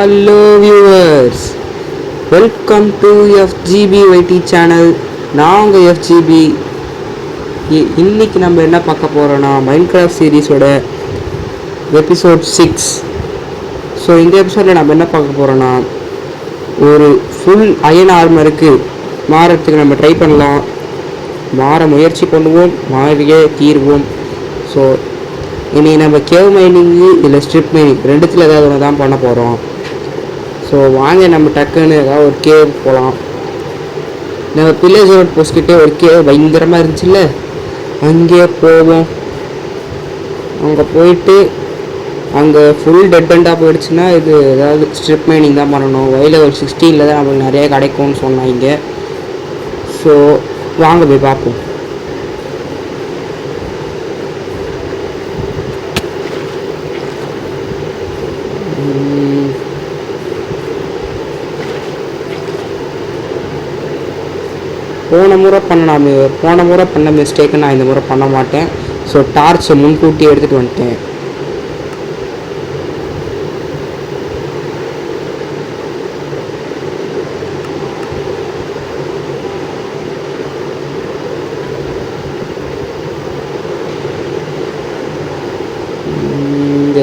Hello viewers, welcome to FGBYT channel. நான் உங்கள் FGB. இன்னைக்கு நம்ம என்ன பார்க்க போகிறோன்னா மைன்கிராஃப்ட் சீரீஸோட எபிசோட் 6. ஸோ இந்த எபிசோடில் நம்ம என்ன பார்க்க போகிறோன்னா ஒரு ஃபுல் அயன் ஆர்மருக்கு மாறத்துக்கு நம்ம ட்ரை பண்ணலாம். மாற முயற்சி பண்ணுவோம், மாறியே தீர்வோம். ஸோ இனி நம்ம கேவ் மைனிங்கு இல்லை ஸ்ட்ரிப் மைனிங் ரெண்டுத்தில் ஏதாவது ஒன்று தான் பண்ண போகிறோம். ஸோ வாங்க நம்ம டக்குன்னு ஏதாவது ஒரு கேவ் போகலாம். நம்ம பில்லேஜ் ரோட் போஸ்ட்கிட்டே ஒரு கேவ் பயங்கரமாக இருந்துச்சுல்ல, அங்கே போவோம். அங்கே போயிட்டு அங்கே ஃபுல் டெட் அண்டாக போயிடுச்சுன்னா இது ஏதாவது ஸ்ட்ரிப் மைனிங் தான் பண்ணணும். வயலில் ஒரு 16 தான் நம்மளுக்கு நிறைய கிடைக்கும்னு சொன்னாங்க. ஸோ வாங்க போய் பார்ப்போம். போன முறை பண்ண மிஸ்டேக்கை நான் இந்த முறை பண்ண மாட்டேன். ஸோ டார்ச்சை முன்கூட்டி எடுத்துகிட்டு வந்துட்டேன்.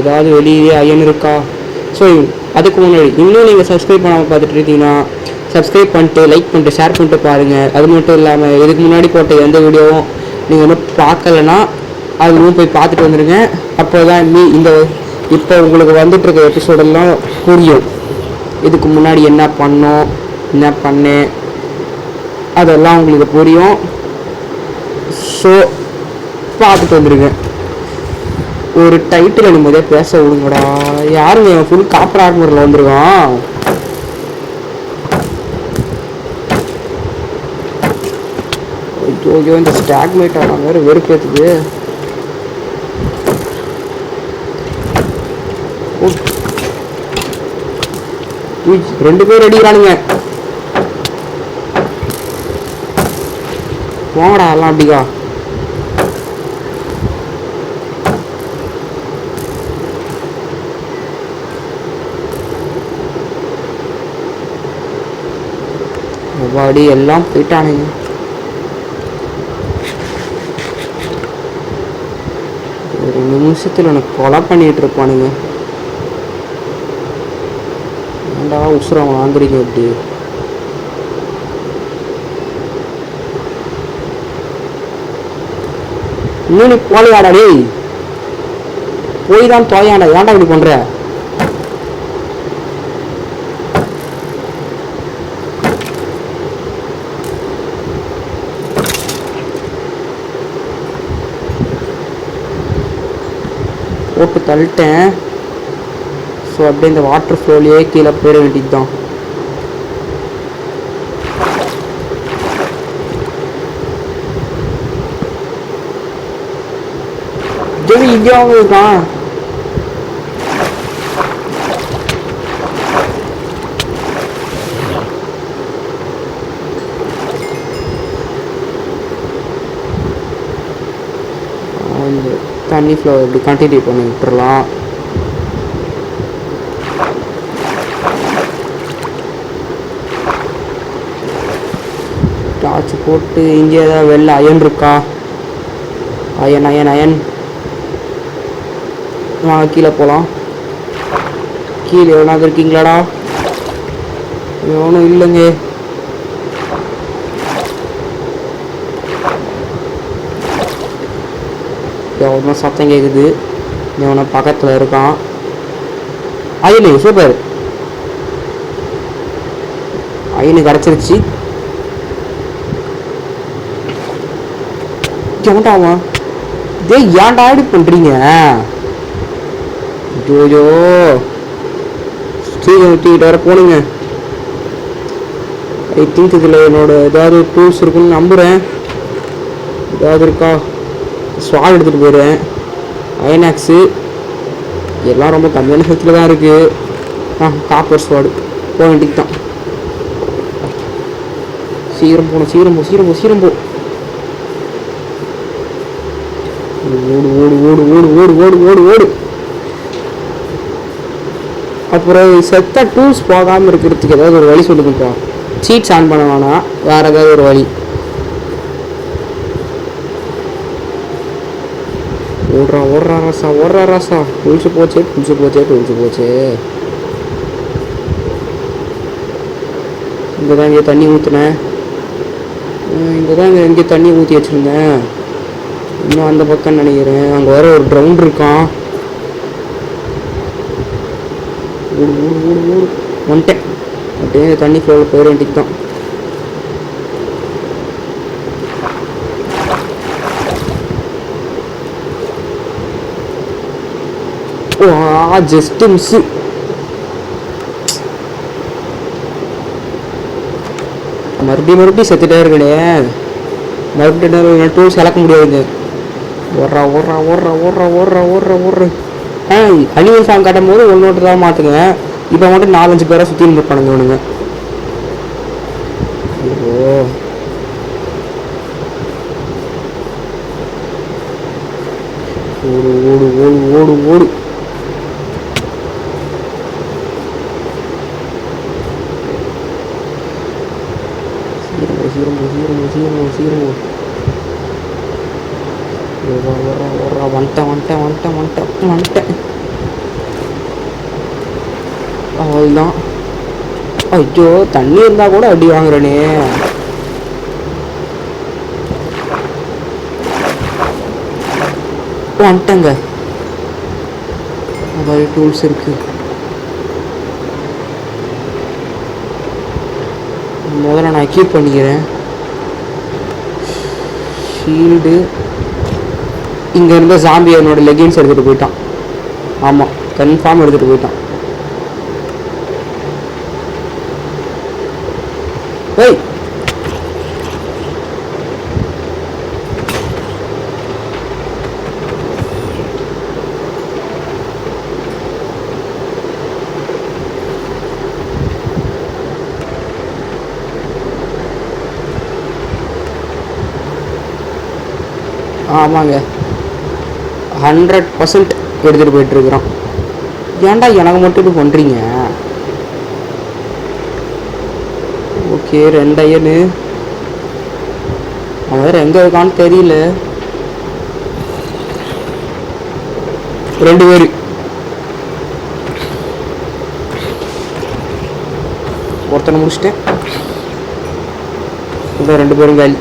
ஏதாவது வெளியே அயன் இருக்கா? ஸோ அதுக்கு முன்னாடி இன்னும் நீங்கள் சப்ஸ்கிரைப் பண்ணாமல் பார்த்துட்டு இருக்கீங்கன்னா சப்ஸ்கிரைப் பண்ணிட்டு, லைக் பண்ணிட்டு, ஷேர் பண்ணிட்டு பாருங்கள். அது மட்டும் இல்லாமல் இதுக்கு முன்னாடி போட்ட எந்த வீடியோவும் நீங்கள் ஒன்றும் பார்க்கலன்னா அதுவும் போய் பார்த்துட்டு வந்துடுங்க. அப்போ தான் இப்போ உங்களுக்கு வந்துட்டுருக்க எபிசோடெல்லாம் புரியும். இதுக்கு முன்னாடி என்ன பண்ணோம், என்ன பண்ணேன், அதெல்லாம் உங்களுக்கு புரியும். ஸோ பார்த்துட்டு வந்துடுங்க. ஒரு டைட்டில் நிம்மதியாக பேச விடுங்கடா. யாருங்க என் ஃபுல் காப்பர் ஆர்மரில் வந்துருக்கான்? ஐயோ, இந்த ஸ்டாக்மேட் ஆனால் வேறு வெறுப்பேற்றுது. ரெண்டு பேர் அடிக்கிறானுங்க. போங்கடா எல்லாம் அப்படிக்கா. வாடி எல்லாம் போயிட்டானுங்க. ஒரு நிமிஷத்தில் எனக்கு கொலை பண்ணிட்டு இருப்பானுங்க. ஏண்டா உசுரம் வாங்குறீங்க அப்படி? இன்னும் நீ போலையாடா? டேய் போய் தான் தோயாண்டா. ஏன்டா இப்படி பண்ற? போட்டு தள்ளிட்டேன். ஸோ அப்படியே இந்த வாட்டர் ஃப்ளோலையே கீழே போயிட வேண்டியது தான். இங்கேயாவும் இருக்கான். தண்ணி ஃப்ளோ இப்படி கண்டினியூ பண்ணி விட்டுறலாம். டார்ச் போட்டு இங்கே ஏதாவது வெளில அயன் இருக்கா? Iron iron iron. கீழே போகலாம். கீழே எவனாவது இருக்கீங்களாடா? எவனும் இல்லைங்க. எவனோ சத்தம் கேட்குது. எவனோ பக்கத்தில் இருக்கான். Iron super. அயனு கிடச்சிருச்சு. எவன்டாவா? இதே ஏன்டா இப்படி பண்ணுறீங்க? ஜோஜோ ஸ்டீகை ஊற்றிக்கிட்டு வர போனுங்க. ஐ திங்க் இதில் என்னோட ஏதாவது டூல்ஸ் இருக்குன்னு நம்புகிறேன். ஏதாவது இருக்கா? ஸ்வாட் எடுத்துகிட்டு போயிடுவேன். அயனாக்ஸு எல்லாம் ரொம்ப கம்மியான ஹெல்த்தில் தான் இருக்குது. காப்பர் ஸ்வாடு போக வேண்டியது தான். சீக்கிரம் போகணும், சீக்கிரம் போ, சீக்கிரம் போ, சீக்கிரம் போ. ஓடு ஓடு ஓடு ஓடு ஓடு ஓடு ஓடு ஓடு. அப்புறம் செத்த டூல்ஸ் போகாமல் இருக்கிறதுக்கு ஏதாவது ஒரு வழி சொல்லுங்கப்பா. சீட்ஸ் ஆன் பண்ண வேணாம், வேறு ஏதாவது ஒரு வழி. ஓடுறா ராசா. டூல்ஸு போச்சே. இங்கே தான் இங்கே தண்ணி ஊற்றுனேன். இங்கே தண்ணி ஊற்றி வச்சுருந்தேன். இன்னும் அந்த பக்கம் நினைக்கிறேன். அங்கே வேறு ஒரு ட்ரவுண்ட் இருக்கான். ஊடு வந்துட்டேன். அப்படியே தண்ணி ஃப்ளோவில் போயிட வேண்டியது தான். Just miss. மறுபடியும் செத்துட்டே இருக்கனே. மறுபடியும் டூல்ஸ் இழக்க முடியாதுங்க. ஓடுறா. அனிமல் சாங் காட்டும் போது ஒன்று தான் மாற்றுங்க. இப்போ மட்டும் 4-5 பேரை சுற்றி இருப்பானுங்க இவனுங்க. ஓடு. சீரமோ. வந்துட்டேன். அவ்வளோதான். ஐயோ, தண்ணி இருந்தால் கூட அடி வாங்குறேனே. வந்துட்டேங்க. மொபைல் டூல்ஸ் இருக்கு. முதல்ல நான் கீப் பண்ணிக்கிறேன். ஷீல்டு. இங்கே இருந்த ஜாம்பி என்னோட லெகின்ஸ் எடுத்துகிட்டு போயிட்டான். ஆமாம், கன்ஃபார்ம் எடுத்துகிட்டு போயிட்டான். ஏய், ஆமாங்க, 100% எடுத்துகிட்டு போயிட்டுருக்குறான். ஏன்டா எனக்கு மட்டும் இது பண்ணுறீங்க? Okay, 2 iron. அவன் வேறு எங்கே இருக்கான்னு தெரியல. 2 பேர். ஒருத்தனை முடிச்சிட்டேன். இதான் 2 பேரும் காலி.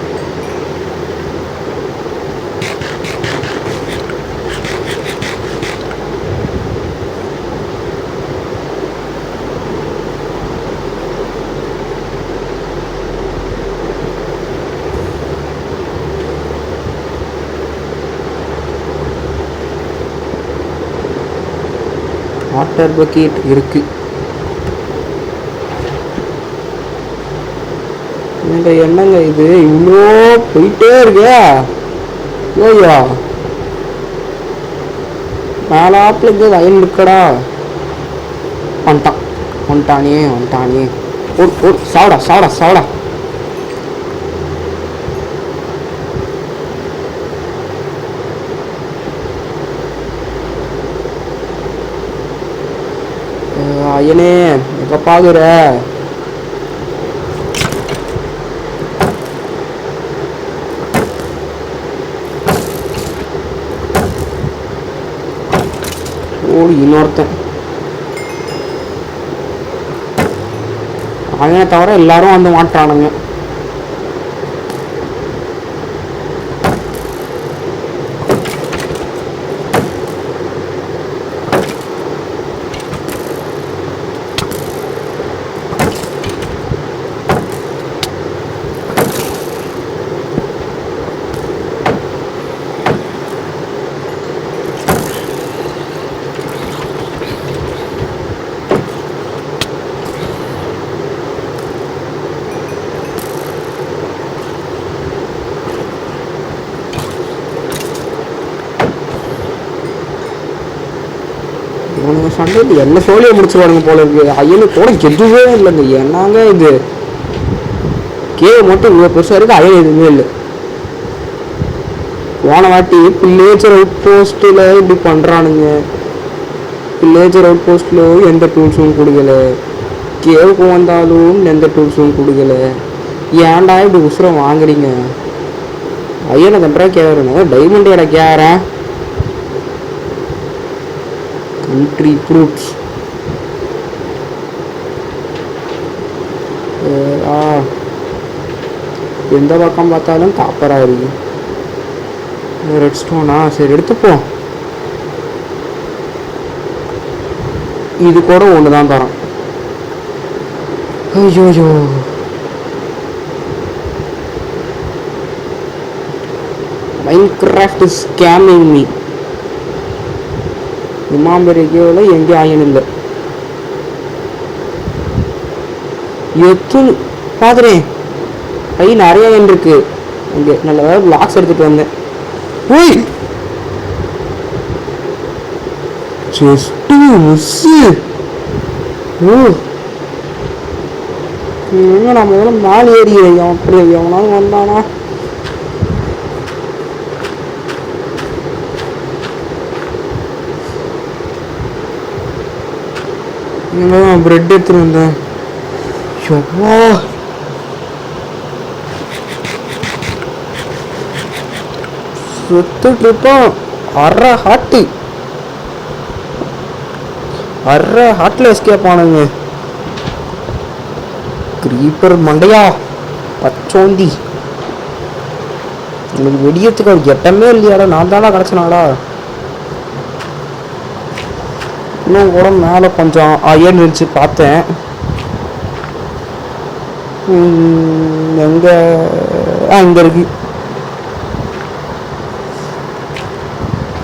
வாட்டர் பக்கெட் இருக்கு. என்னங்க இது இவ்வளோ போயிட்டே இருக்கே? ஐயா, மேலாப்பில் இங்கே வயல் இருக்கடா. வந்துட்டானே. ஓ சாவடா. ஐயனே, எங்க பாக்குற? ஓடி இன்னொருத்தன். அவனை தவிர எல்லாரும் வந்து மாட்டானுங்க. சண்டை என்ன சோழியை முடிச்சுருவானுங்க போல இருக்கு. அயனுக்கு கூட எதுவே இல்லைங்க. என்னங்க இது? கேவ் மட்டும் இவ்வளோ பெருசாக இருக்கு, அயன் எதுவுமே இல்லை. போன வாட்டி பில்லேஜர் அவுட் போஸ்ட்டில் இப்படி பண்ணுறானுங்க. வில்லேஜர் அவுட் போஸ்ட்டில் எந்த டூல்ஸும் கொடுக்கல. கேவுக்கு வந்தாலும் எந்த டூல்ஸும் கொடுக்கல. ஏன்டா இப்படி உசுரம் வாங்குறீங்க? ஐயனை தண்டா கேட்குறேன். டைமண்ட் இட கேட்குறேன். கண்ட்ரி ஃப்ரூட்ஸ் எந்த பக்கம் பார்த்தாலும் காப்பராக இருக்கு. ரெட் ஸ்டோனா? சரி எடுத்துப்போம். இது கூட ஒன்று தான் தரோம். ஐயோ மைன்கிராஃப்ட் இஸ் ஸ்கேமிங் மீ. இமாம்பரிக்கையில் எங்கேயும் ஆயன் இல்லை. எத்தனை பார்த்துறேன். கை நிறைய ஆயன் இருக்கு. அங்கே நல்ல பிளாக்ஸ் எடுத்துகிட்டு வந்தேன். ஓய் ஜஸ்ட் மிஸ்ஸு. ஓ நான் முதல்ல மால் ஏறி அப்படி எவனாலும் வந்தானா? பிரெட் எடுத்துட்டு வந்தேன். சுத்துட்டு இருப்போம். அரை ஹாட்டில் எஸ்கேப் ஆனுங்க. கிரீப்பர் மண்டையா பச்சோந்தி. எனக்கு வெடியத்துக்கு அது எட்டமே இல்லையாடா. நான் தானே கிடச்சினாடா. இன்னும் கூட மேலே கொஞ்சம் அயன் இருந்துச்சு பார்த்தேன். எங்கே? இங்கே இருக்கு.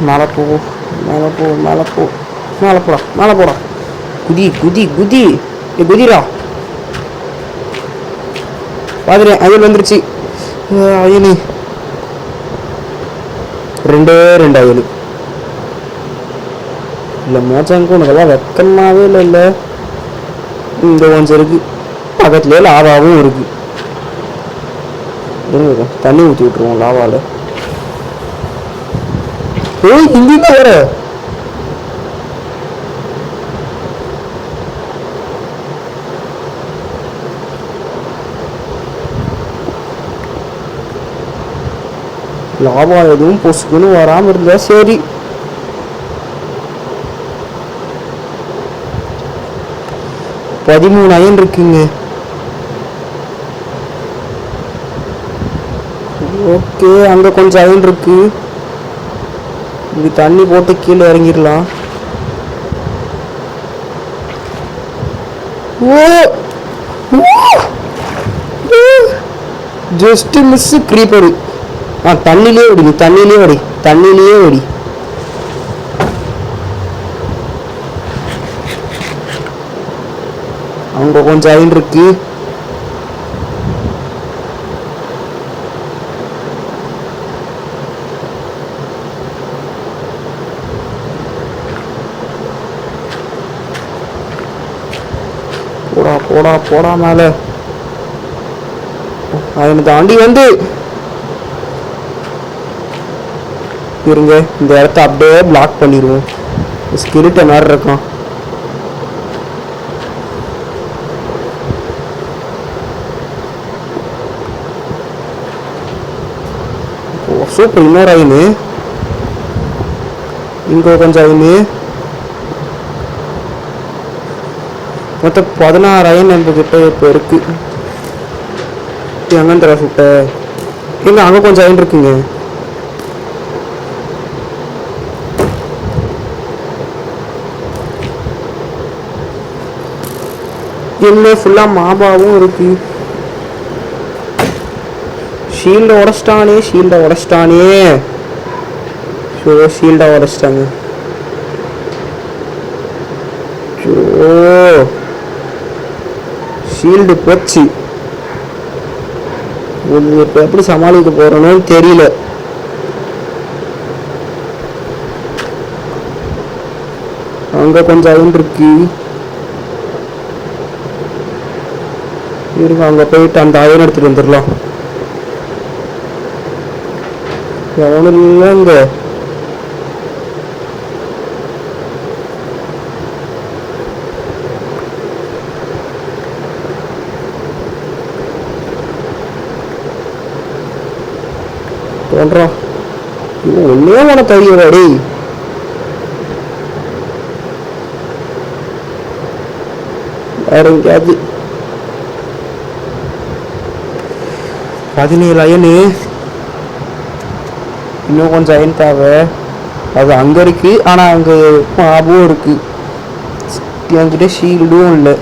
மேலே போ மேலே போ மேலே போ மேலே போடா மேலே போடா. குதி குதி குதி குதிரா. பார்த்துட்டேன். அயன் வந்துருச்சு. அயனு ரெண்டு அயனு இல்லை. மோச்சாங்க உனக்கெல்லாம் வெக்கமாகவே இல்லை. இங்கே கொஞ்சம் இருக்கு. பக்கத்துலேயே லாவாவும் இருக்கு. தண்ணி ஊற்றி விட்டுருவோம் லாவாவில். ஏய் இங்கே வேற லாவா எதுவும் பொசுக்குன்னு வராமல் இருந்தா சரி. $13 அயன் இருக்குங்க. ஓகே அங்கே கொஞ்சம் அயன் இருக்கு. இது தண்ணி போட்டு கீழே இறங்கிடலாம். ஓ ஜஸ்ட் மிஸ். கிரீப்பரு தண்ணிலே ஓடி. தண்ணிலேயே ஓடி. அங்க கொஞ்சம் அயன் இருக்கு. போடா போடா போடா மேல. அவனை தாண்டி வந்து இருங்க. இந்த இடத்த அப்படியே பிளாக் பண்ணிடுவோம். ஸ்கிரிட்ட மாதிரி இருக்கான். சூப்பர். இன்னொரு அயனு. இங்க கொஞ்சம் அயனு. மொத்தம் 16 அயன் நம்மகிட்ட இப்போ இருக்கு. எங்க தர சுட்ட எங்க? அங்க கொஞ்சம் அயன் இருக்குங்க. என்ன ஃபுல்லா மாபாவும் இருக்கு. ஷீல்ட உடச்சிட்டானே. ஷீல்ட உடச்சிட்டாங்க. ஷீல்டு போச்சு. இப்போ எப்படி சமாளிக்க போறோன்னு தெரியல. அங்க கொஞ்சம் அயன் இருக்கு. இருங்க அங்க போயிட்டு அந்த அயன் எடுத்துட்டு வந்துடலாம். எவனும் இல்லைங்க. தோன்றா ஒன்னே மன தவிரடி. வேற எங்கேயாவது 17 அயனு. இன்னும் கொஞ்சம் அயன் தேவை. அது அங்கே இருக்கு. ஆனால் அங்கே மாபும் இருக்கு. என்கிட்ட ஷீல்டும் இல்லை.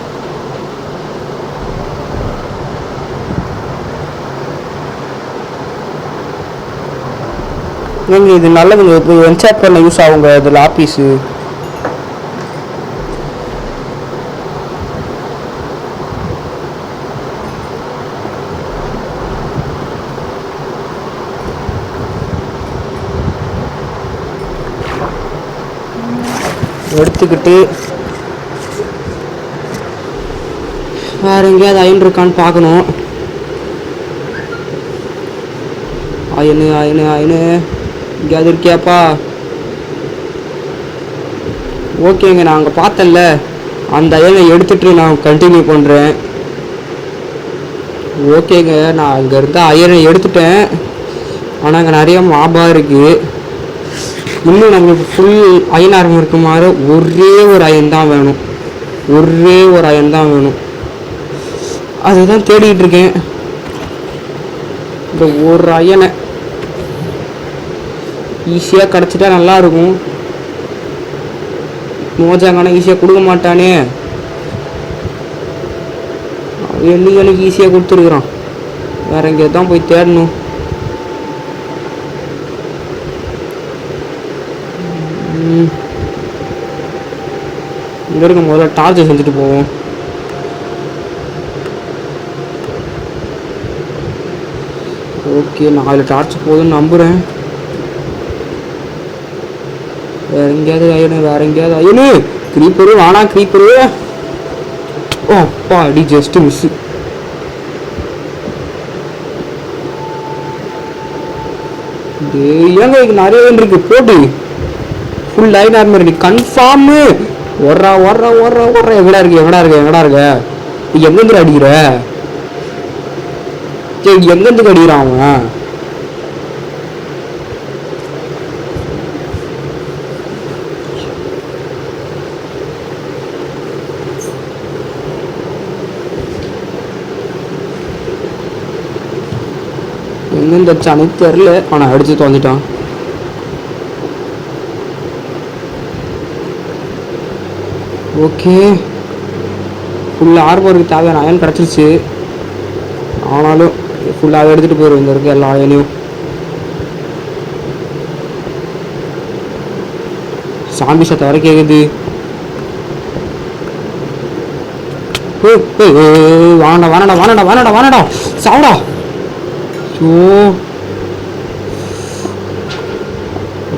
ஏங்க இது நல்லதுங்க. இப்போ என்சாட் பண்ண யூஸ் ஆகுங்க. அது லாப்பீஸு. எடுத்துக்கிட்டு வேற எங்கேயாவது அயன் இருக்கான்னு பார்க்கணும். அயனு அயனு அயனு எங்கேயாவது இருக்கியாப்பா? ஓகேங்க, நான் அங்கே பார்த்தேன்ல அந்த அயனை எடுத்துகிட்டு நான் கண்டினியூ பண்ணுறேன். ஓகேங்க, நான் அங்கே இருந்த அயனை எடுத்துட்டேன். ஆனால் அங்கே நிறைய மாபா இருக்குது. இன்னும் நம்மளுக்கு ஃபுல் அயன் ஆர்மர் இருக்குமாறு ஒரே ஒரு அயன் தான் வேணும். ஒரே ஒரு அயன் தான் வேணும். அதுதான் தேடிக்கிட்டு இருக்கேன். இந்த ஒரு அயனை ஈஸியாக கிடச்சிட்டா நல்லாயிருக்கும். மோஜாங்கான ஈஸியாக கொடுக்க மாட்டானே. எனக்கு ஈஸியாக கொடுத்துருக்குறான். வேற எங்கேயா தான் போய் தேடணும். இங்கே இருக்க முதல்ல டார்ச்சை செஞ்சுட்டு போவோம். ஓகே, 4 டார்ச் போதுன்னு நம்புகிறேன். வேற எங்கேயாவது அயனு, வேற எங்கேயாவது அயனு. க்ரீப்பரு வானா, க்ரீப்பரு. ஓ அப்பா அடி, ஜஸ்ட் மிஸ். ஏங்க இங்கே நிறைய இருக்கு. போட்டு ஃபுல் லைன் ஆர்மர் நீ கன்ஃபார்மு. ஓடுறா ஓடுறா ஓடுறா ஓடுறா. எங்கடா இருக்கு எங்கடா இருக்கு எங்கடா இருக்க? எங்கேருந்து அடிக்கிற? சரி, எங்கேருந்து அடிக்கிறான் அவன்? எங்கேருந்து அடிச்சானே தெரில. அவனை அடிச்சு தொலைஞ்சிட்டான். ஓகே, ஃபுல் ஆர்மருக்கு தேவையான அயன் கிடச்சிருச்சு. ஆனாலும் ஃபுல்லாக எடுத்துகிட்டு போயிடும். இங்கே இருக்க எல்லா அயனையும். சாம்பி சத்தம் வர கேட்குது. வானடா வானடா வானடா வானடா வானடா சாவடா. ஸோ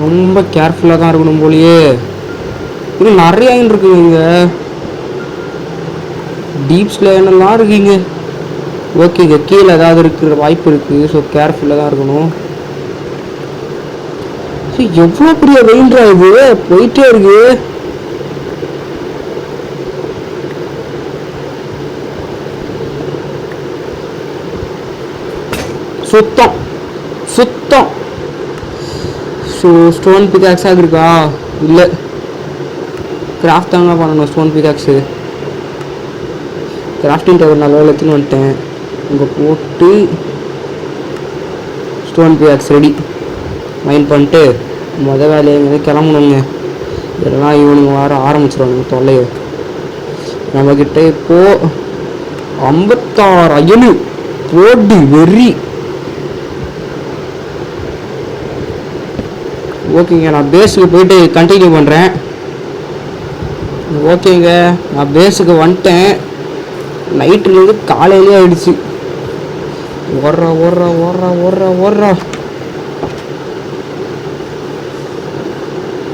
ரொம்ப கேர்ஃபுல்லாக தான் இருக்கணும் போலியே. இது நிறைய அயன் இருக்குங்க. டீப் ஸ்லேனெல்லாம் இருக்குங்க. ஓகேங்க, கீழே ஏதாவது இருக்கிற வாய்ப்பு இருக்குது. ஸோ கேர்ஃபுல்லாக தான் இருக்கணும். ஸோ எவ்வளோ பெரிய வெயில்ரா இது, போயிட்டே இருக்கு. சுத்தம் சுத்தம். ஸோ ஸ்டோன் பிகாக்ஸாக இருக்கா? இல்லை, கிராஃப்ட் தாங்க பண்ணணும். ஸ்டோன் பிகாக்ஸு கிராஃப்டிங் டவர் நல்ல எடுத்துன்னு வந்துட்டேன். இங்கே போட்டு ஸ்டோன் பிகாக்ஸ் ரெடி. மைண்ட் பண்ணிட்டு மொதல் வேலையை எங்கே கிளம்பணுங்க. இதெல்லாம் இவனுங்க வர ஆரம்பிச்சிடுவானுங்க தொல்லையை. நம்மக்கிட்ட இப்போது 56 அயனு போட்டு வெறி. ஓகேங்க, நான் பேஸுக்கு போயிட்டு கண்டினியூ பண்ணுறேன். ஓகேங்க, நான் பேஸுக்கு வந்துட்டேன். நைட்டுலேருந்து காலையிலே ஆயிடுச்சு. ஓடுறா ஓடுறா ஓடுறா ஓடுறா ஓடுறா.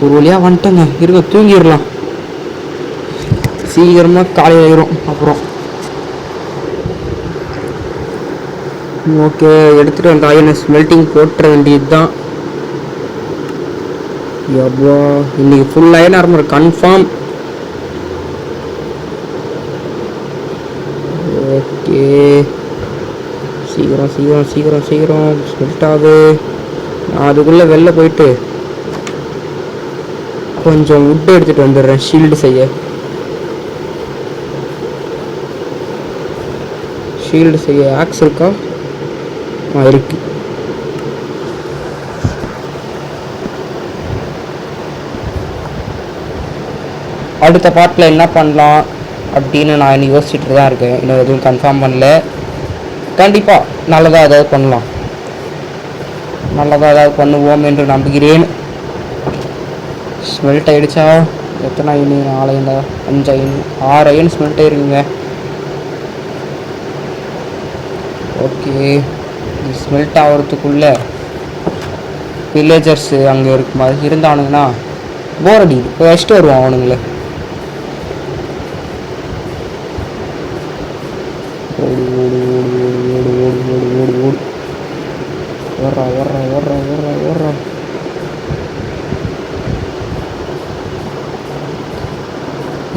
ஒரு வழியாக வந்துட்டேங்க. இருங்க, தூங்கிடலாம். சீக்கிரமாக காலையில் ஆயிரும் அப்புறம். ஓகே, எடுத்துகிட்டு வந்த அயனை ஸ்மெல்ட்டிங் போட்டுற வேண்டியது தான். எவ்வளோ இன்னைக்கு full iron armour confirm. Okay, சீக்கிரம் சீக்கிரம் சீக்கிரம் சீக்கிரம் ஸ்மெல்ட் ஆகு. நான் அதுக்குள்ளே வெளில போயிட்டு கொஞ்சம் வுட்டு எடுத்துகிட்டு வந்துடுறேன் ஷீல்டு செய்ய. ஷீல்டு செய்ய ஆக்ஸ் இருக்கா? இருக்கு. அடுத்த பார்ட்டில் என்ன பண்ணலாம் அப்படின்னு நான் இன்னும் யோசிச்சுட்டு தான் இருக்கேன். இன்னும் எதுவும் கன்ஃபார்ம் பண்ணல. கண்டிப்பாக நல்லதாக ஏதாவது பண்ணலாம், நல்லதாக ஏதாவது பண்ணுவோம் என்று நம்புகிறேன். ஸ்மெல்ட் ஆகிடுச்சா? எத்தனை iron? 4 iron, 5 iron, 6 iron smelt ஆகிருக்குங்க. ஓகே, ஸ்மெல்ட் ஆகிறதுக்குள்ளே வில்லேஜர்ஸு அங்கே இருக்கும் அது இருந்தானுங்கன்னா போர் அடி இப்போ வச்சுட்டு வருவான் அவனுங்களே. ஓடு ஓடு ஓடு ஓடு ஓடு ஓடு ஓடு ஓடு ஓடு ஓடுறா ஓடுறா ஓடுறா ஓடுறா ஓடுறா.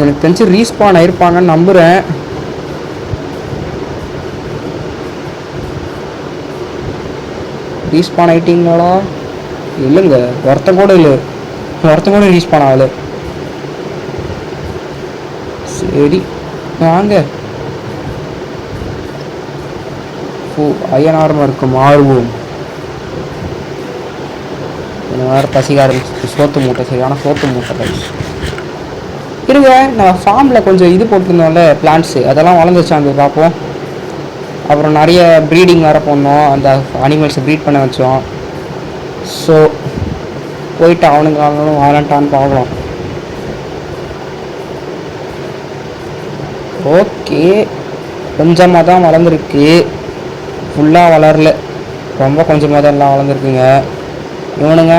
எனக்கு தெரிஞ்சு ரீஸ்பான் ஆயிருப்பாங்கன்னு நம்புகிறேன். ரீஸ்பான் ஆகிட்டீங்களாடா? இல்லைங்க, ஒருத்தன் கூட இல்லை, ஒருத்தன் கூட ரீஸ்பான் ஆகலை. சரி வாங்க, அயன் ஆர்மர் இருக்கு மாறுவோம். எனக்கு வேறு பசிக்க ஆரம்பிச்சு. சோத்து மூட்டை, சரியான சோத்து மூட்டை ரைஸ் இருங்க. நான் ஃபார்மில் கொஞ்சம் இது போட்டிருந்தோம்ல பிளான்ட்ஸு, அதெல்லாம் வளர்ந்துச்சாங்க பார்ப்போம். அப்புறம் நிறைய ப்ரீடிங் வேறு பண்ணோம், அந்த அனிமல்ஸை ப்ரீட் பண்ண வச்சோம். ஸோ போயிட்டு அவனுங்களும் வாழட்டான்னு பார்க்கலாம். ஓகே, கொஞ்சமாக தான் வளர்ந்துருக்கு, ஃபுல்லாக வளரல, ரொம்ப கொஞ்சமாக தான் எல்லாம் வளர்ந்துருக்குங்க. இவனுங்க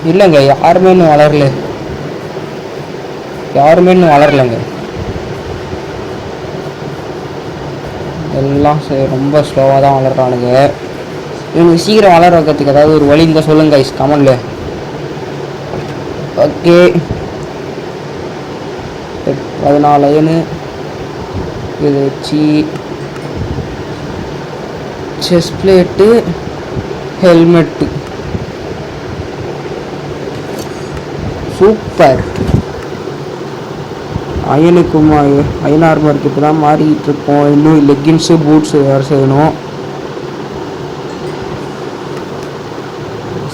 இல்லைங்க, யாருமே இன்னும் வளரல, யாருமே இன்னும் வளரலைங்க. எல்லாம் ரொம்ப ஸ்லோவாக தான் வளர்றானுங்க. இவனுக்கு சீக்கிரம் வளர வைக்கிறதுக்கு ஏதாவது ஒரு வழி இருந்தால் சொல்லுங்க கைஸ் கமெண்ட்ல. ஓகே, 14 அயனு இது வச்சு செஸ்ட் பிளேட்டு, ஹெல்மெட்டு, சூப்பர். அயனுக்கும் அயன் ஆர்மருக்கு இப்போ தான் மாறிக்கிட்டு இருக்கோம். இன்னும் லெக்கின்ஸு பூட்ஸு வேறு செய்யணும்.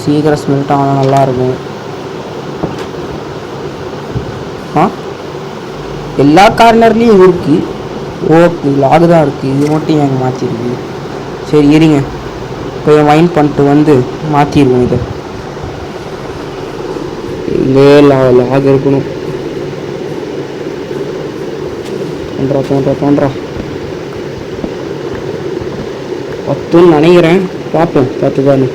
சீக்கிரம் ஸ்மெல்ட் ஆனால் நல்லாயிருக்கும். எல்லா கார்னர்லேயும் இருக்குது. ஓகே, லாகு தான் இருக்குது, இது மட்டும் எங்கள் மாற்றிருக்கு. சரி இருங்க, போய் வைண்ட் பண்ணிட்டு வந்து மாற்றிடுவோம். இதை இங்கே லாக் இருக்கணும். தோன்றா 10 நினைக்கிறேன், பார்ப்போம் 10 தானே.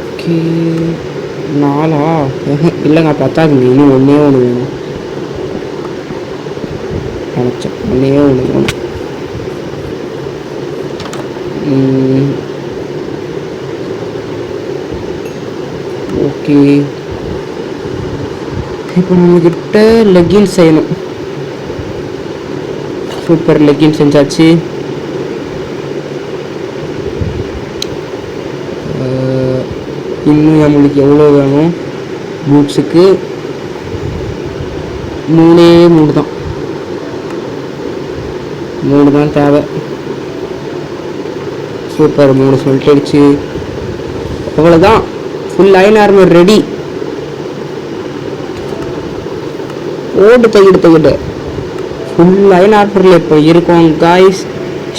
ஓகே, 4 இல்லைங்க, 10 இன்னும் ஒன்றே ஒன்று வேணும் நினச்சேன், ஒன்றே ஒன்று வேணும். ஓகே, இப்போ நம்மக்கிட்ட லெக்கின் செய்யணும். சூப்பர், லெக்கின் செஞ்சாச்சு. இன்னும் நம்மளுக்கு எவ்வளோ வேணும்? பூட்ஸுக்கு 3 தான், 3 தான் தேவை. சூப்பர், 3 ஸ்மெல்ட் அடிச்சு அவ்வளோதான். Full iron armour ready. ஓடு தகிட்டு ஃபுல் அயன் ஆர்மரில் இப்போ இருக்கோம் காய்ஸ்.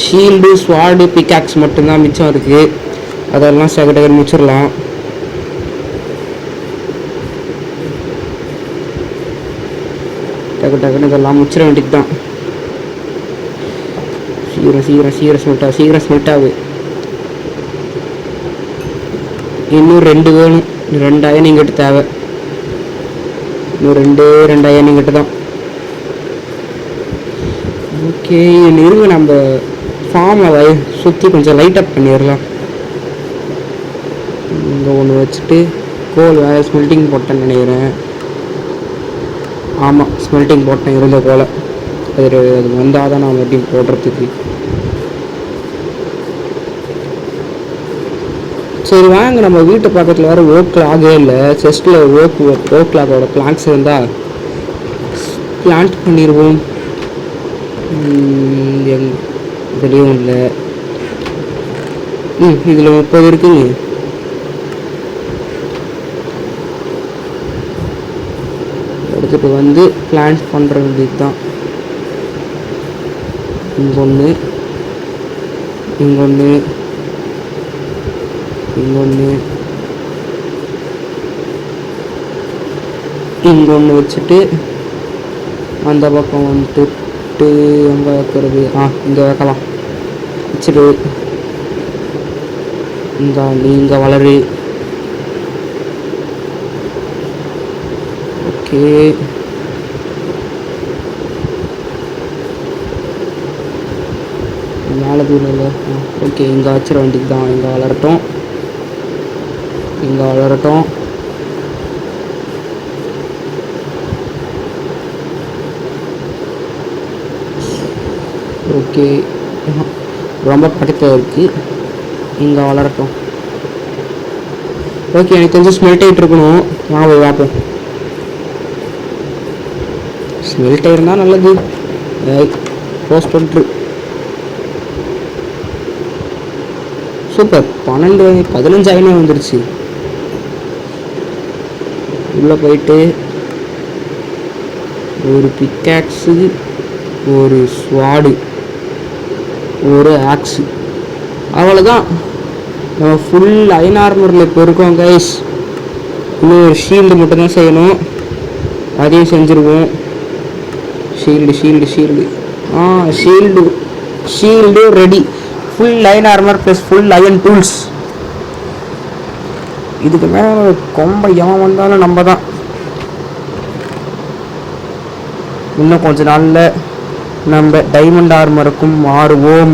ஷீல்டு, ஸ்வார்டு, பிக்காக்ஸ் மட்டும்தான் மிச்சம் இருக்குது. அதெல்லாம் செகண்ட் முடிச்சிடலாம். டக்குன்னு இதெல்லாம் முடிச்சிட வேண்டியது தான். சீக்கிரம் ஸ்மெல்ட் ஆகுது. இன்னும் 2 வேணும், 2 அயன் இங்கிட்ட தேவை. இன்னும் 2 அயன் இங்கிட்ட தான். ஓகே, இருங்க, நம்ம ஃபார்மை சுற்றி கொஞ்சம் லைட் அப் பண்ணிடலாம். இங்கே ஒன்று வச்சுட்டு கோல் வேறு ஸ்மெல்ட்டிங் போட்டேன்னு நினைக்கிறேன். ஆமாம், ஸ்மெல்ட்டிங் போட்டேன் இருந்த போல். அது வந்தால் தான் நான் மறுபடியும் போடுறதுக்கு. சரி வாங்க, நம்ம வீட்டு பக்கத்தில் வேறு ஓக் லாகே இல்லை. செஸ்ட்டில் ஓக் லாகோட பிளான்ட்ஸ் இருந்தால் பிளான்ட் பண்ணிடுவோம். இதுலேயும் இல்லை. இதில் 30 இருக்குங்க. எடுத்துகிட்டு வந்து பிளான்ட் பண்ணுற வேண்டியது தான். இங்கொன்று, இங்கொன்று, இங்கொன்று, இங்கொன்று வச்சுட்டு அந்த பக்கம் வந்துட்டு எங்கே வைக்கிறது? இங்கே வைக்கலாம். வச்சுட்டு இங்கே வளரு. ஓகே, மேலே தூரம் இல்லை. ஓகே, இங்கே வச்சிட வேண்டியது தான். இங்கே வளரட்டும், இங்கே வளரட்டும். ஓகே, ரொம்ப பக்கத்தில் இருக்குது. இங்கே வளரட்டும். ஓகே, எனக்கு கொஞ்சம் ஸ்மெல்ட் ஆகிட்டு இருக்கணும். வாங்க போய் பார்ப்போம். ஸ்மெல்ட் ஆகிருந்தால் நல்லது. போஸ்ட் பண்ணிட்டு சூப்பர். 15 வந்துருச்சு. உள்ளே போயிட்டு ஒரு பிக்காக்ஸு, ஒரு ஸ்வாடு, ஒரு ஆக்ஸு, அவ்வளோதான். நம்ம ஃபுல் அயன் ஆர்மரில் இப்போ இருக்கோம் கைஸ். இன்னும் ஒரு ஷீல்டு மட்டும்தான் செய்யணும். அதையும் செஞ்சுருவோம். Shield ready. Full iron armour plus full iron tools. இதுக்கு மேலே கொம்பை எவன் வந்தாலும் நம்ம தான். இன்னும் கொஞ்ச நாளில் நம்ம டைமண்ட் ஆர்மருக்கும் மாறுவோம்.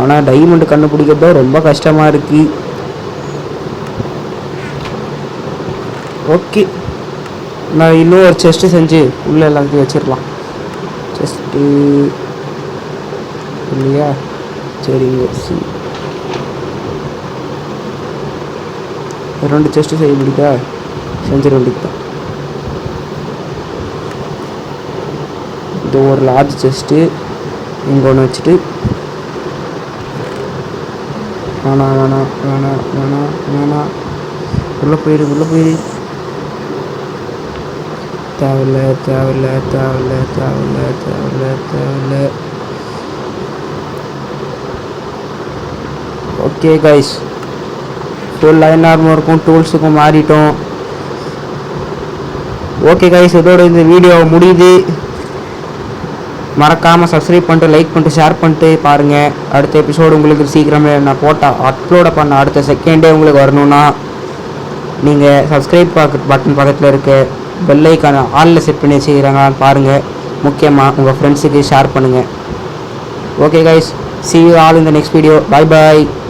ஆனால் டைமண்ட் கண்டுபிடிக்கிறதோ ரொம்ப கஷ்டமாக இருக்குது. ஓகே, நான் இன்னும் ஒரு செஸ்ட்டு செஞ்சு உள்ளே எல்லாத்தையும் வச்சிடலாம். செஸ்ட்டு இல்லையா? சரிங்க, 2 செஸ்ட்டு செய்ய முடியுதா? செஞ்சிட வேண்டியது தான். இது ஒரு லார்ஜ் செஸ்ட்டு இங்கே ஒன்று வச்சுட்டு வேணாம் உள்ளே போயிடு. தேவையில்ல. ஓகே கைஸ், ஃபுல் அயன் ஆர்மருக்கும் டூல்ஸுக்கும் மாறிட்டோம். ஓகே கைஸ், இதோட இந்த வீடியோ முடியுது. மறக்காமல் சப்ஸ்கிரைப் பண்ணிட்டு, லைக் பண்ணிட்டு, ஷேர் பண்ணிட்டு பாருங்கள். அடுத்த எபிசோடு உங்களுக்கு சீக்கிரமே நான் அப்லோட பண்ண அடுத்த செகண்டே உங்களுக்கு வரணும்னா நீங்கள் சப்ஸ்கிரைப் பட்டன் பக்கத்தில் இருக்க பெல் ஐக்கான ஆலில் செட் பண்ணி வச்சுக்கிறாங்களான்னு பாருங்கள். முக்கியமாக உங்கள் ஃப்ரெண்ட்ஸுக்கு ஷேர் பண்ணுங்கள். Okay guys, see you all in the next video. Bye bye.